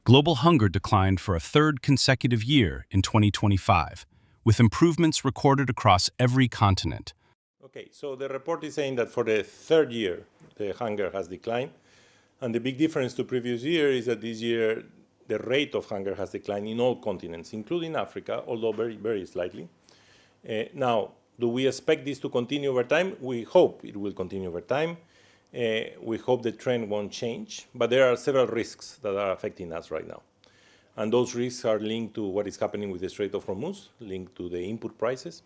Global hunger declined for a third consecutive year in 2025, with improvements recorded across every continent. Okay, so the report is saying that for the third year, the hunger has declined. And the big difference to previous year is that this year, the rate of hunger has declined in all continents, including Africa, although very, very slightly. Now, do we expect this to continue over time? We hope it will continue over time. We hope the trend won't change, but there are several risks that are affecting us right now. And those risks are linked to what is happening with the Strait of Hormuz, linked to the input prices.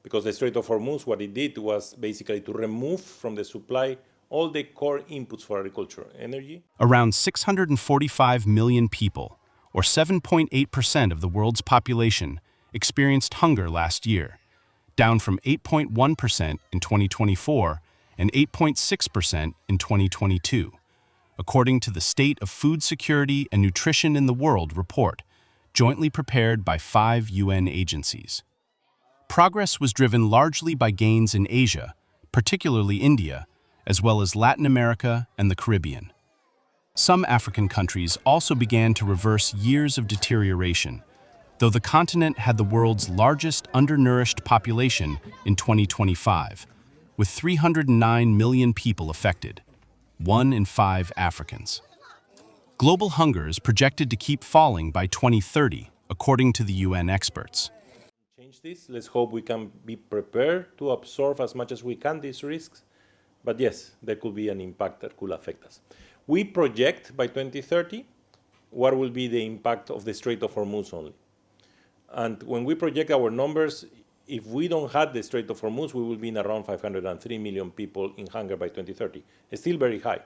Because the Strait of Hormuz, what it did was basically to remove from the supply all the core inputs for agriculture, energy. Around 645 million people, or 7.8% of the world's population, experienced hunger last year, down from 8.1% in 2024 and 8.6% in 2022, according to the State of Food Security and Nutrition in the World report, jointly prepared by 5 UN agencies. Progress was driven largely by gains in Asia, particularly India, as well as Latin America and the Caribbean. Some African countries also began to reverse years of deterioration, though the continent had the world's largest undernourished population in 2025, with 309 million people affected, 1 in 5 Africans. Global hunger is projected to keep falling by 2030, according to the UN experts. Change this. Let's hope we can be prepared to absorb as much as we can these risks. But yes, there could be an impact that could affect us. We project by 2030 what will be the impact of the Strait of Hormuz only. And when we project our numbers, if we don't have the Strait of Hormuz, we will be in around 503 million people in hunger by 2030. It's still very high,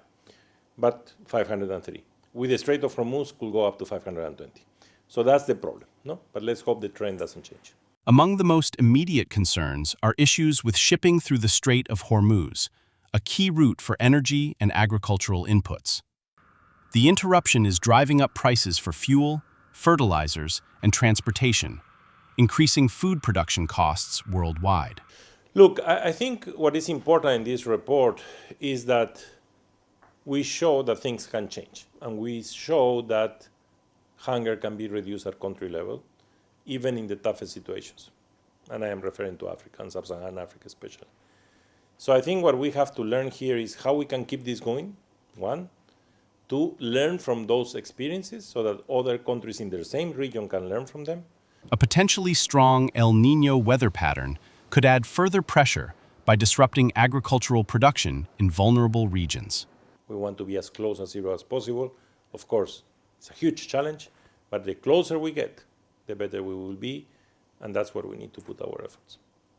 but 503. With the Strait of Hormuz, could go up to 520. So that's the problem, no? But let's hope the trend doesn't change. Among the most immediate concerns are issues with shipping through the Strait of Hormuz, a key route for energy and agricultural inputs. The interruption is driving up prices for fuel, fertilizers, and transportation, increasing food production costs worldwide. Look, I think what is important in this report is that we show that things can change, and we show that hunger can be reduced at country level, even in the toughest situations. And I am referring to Africa and Sub-Saharan Africa especially. So I think what we have to learn here is how we can keep this going, 1. 2, learn from those experiences so that other countries in the same region can learn from them. A potentially strong El Nino weather pattern could add further pressure by disrupting agricultural production in vulnerable regions. We want to be as close to zero as possible. Of course, it's a huge challenge, but the closer we get, the better we will be, and that's where we need to put our efforts.